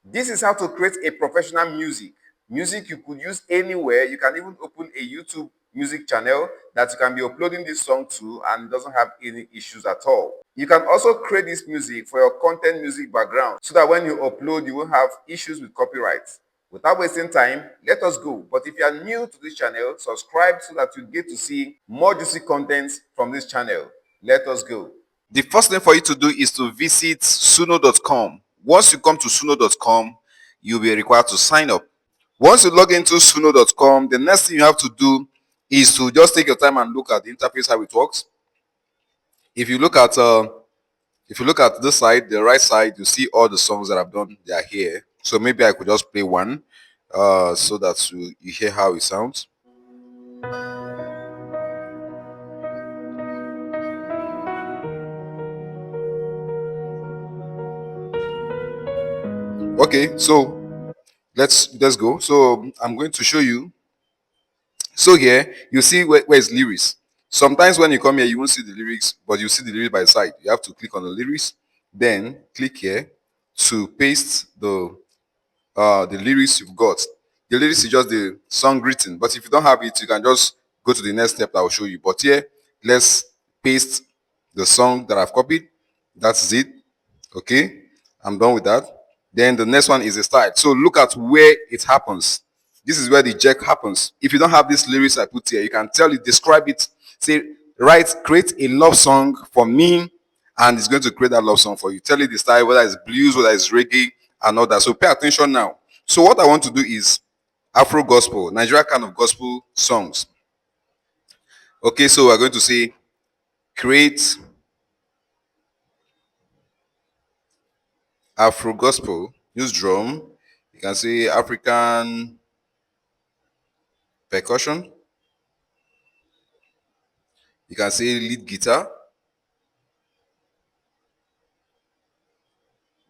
This is how to create a professional music. Music you could use anywhere. You can even open a YouTube music channel that you can be uploading this song to and it doesn't have any issues at all. You can also create this music for your content music background so that when you upload, you won't have issues with copyright. Without wasting time, let us go. But if you are new to this channel, subscribe so that you get to see more juicy content from this channel. Let us go. The first thing for you to do is to visit suno.com. Once you come to suno.com, you'll be required to sign up. Once you log into suno.com, the next thing you have to do is to just take your time and look at the interface, how it works. If you look at this side, the right side, you see all the songs that I've done. They are here. So maybe I could just play one so that you hear how it sounds. Okay, so let's go. So I'm going to show you. So here you see where is lyrics. Sometimes when you come here, you won't see the lyrics, but you see the lyrics by the side. You have to click on the lyrics, then click here to paste the lyrics you've got. The lyrics is just the song written, but if you don't have it, you can just go to the next step that I will show you. But here, let's paste the song that I've copied. That's it. Okay, I'm done with that. Then the next one is the style. So look at where it happens. This is where the jerk happens. If you don't have these lyrics I put here, you can tell it, describe it, say, create a love song for me, and it's going to create that love song for you. Tell it the style, whether it's blues, whether it's reggae, and all that. So pay attention now. So what I want to do is Afro gospel, Nigeria kind of gospel songs. Okay, so we're going to say create Afro gospel, use drum. You can say African percussion. You can say lead guitar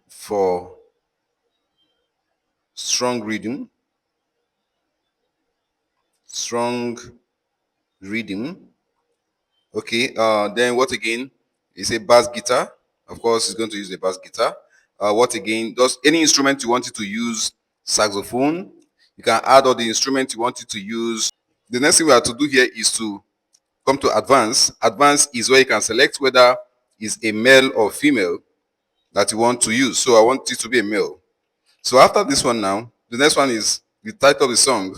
for strong rhythm. Strong rhythm. Okay, then what again? Is a bass guitar. Of course, it's going to use a bass guitar. What again? Just any instrument you want it to use. Saxophone. You can add all the instruments you want it to use. The next thing we have to do here is to come to advance. Advance is where you can select whether it's a male or female that you want to use. So I want it to be a male. So after this one now, the next one is the title of the song.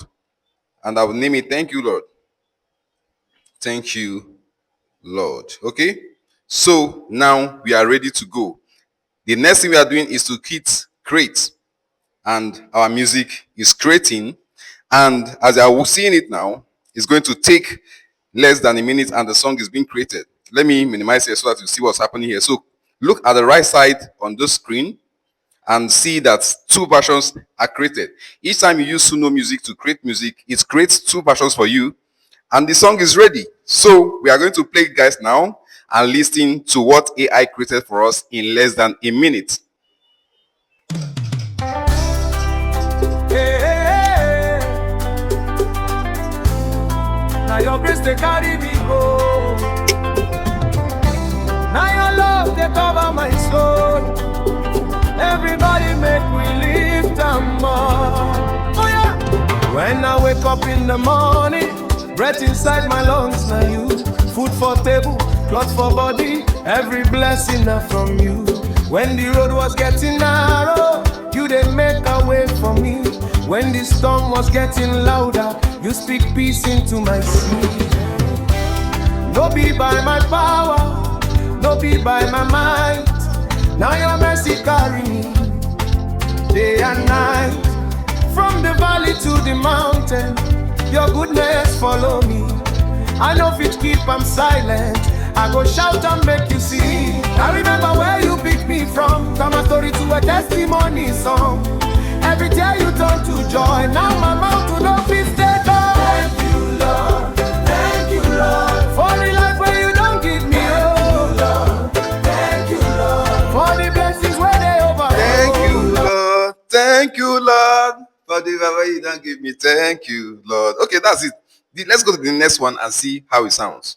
And I will name it Thank You, Lord. Thank you, Lord. Okay? So now we are ready to go. The next thing we are doing is to hit create. And our music is creating. And as I was seeing it now, it's going to take less than a minute and the song is being created. Let me minimize it so that you see what's happening here. So look at the right side on the screen and see that two versions are created. Each time you use Suno Music to create music, it creates two versions for you and the song is ready. So we are going to play it, guys, now and listen to what AI created for us in less than a minute. Now your grace they carry me go. Now your love they cover my soul. Everybody make we lift them up. Oh yeah. When I wake up in the morning, breath inside my lungs now you. Food for table, clothes for body, every blessing now from you. When the road was getting narrow, you didn't make a way for me. When the storm was getting louder, you speak peace into my sea. No be by my power, no be by my might. Now your mercy carry me day and night. From the valley to the mountain, your goodness follow me. I know if it keep I'm silent, I go shout and make you see. I remember where you picked me from. Turn my story to a testimony song. Every day you turn to joy. Now my mouth will not be stay down. Thank you, Lord. Thank you, Lord. For the life where you don't give me. Thank you, Lord. For the blessings where they over. Thank you, Lord. Thank you, Lord. For the life where you don't give me. Thank you, Lord. Okay, that's it. Let's go to the next one and see how it sounds.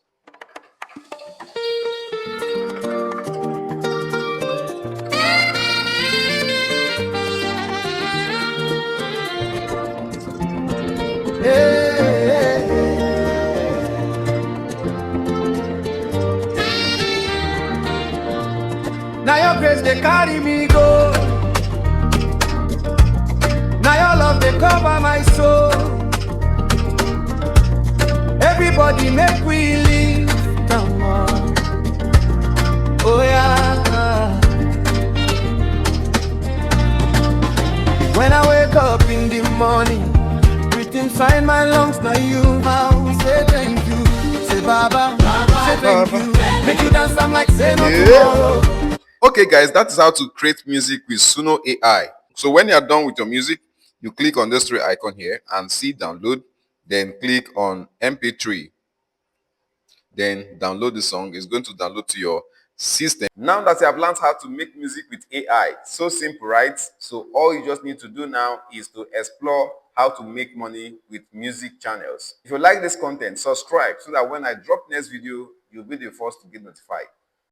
Hey, now your grace they carry me go. Now your love they cover my soul. Everybody make we live. Come on. Oh yeah. When I wake up in the morning, breathe inside my lungs, now you now say thank you. Say Baba, say thank you. Make you dance, I'm like say no tomorrow. Okay, guys, that is how to create music with Suno AI. So when you are done with your music, you click on this three icon here and see download, then click on MP3, then download the song. It's going to download to your system. Now that you have learned how to make music with AI, so simple, right? So all you just need to do now is to explore how to make money with music channels. If you like this content, subscribe so that when I drop next video, you'll be the first to get notified.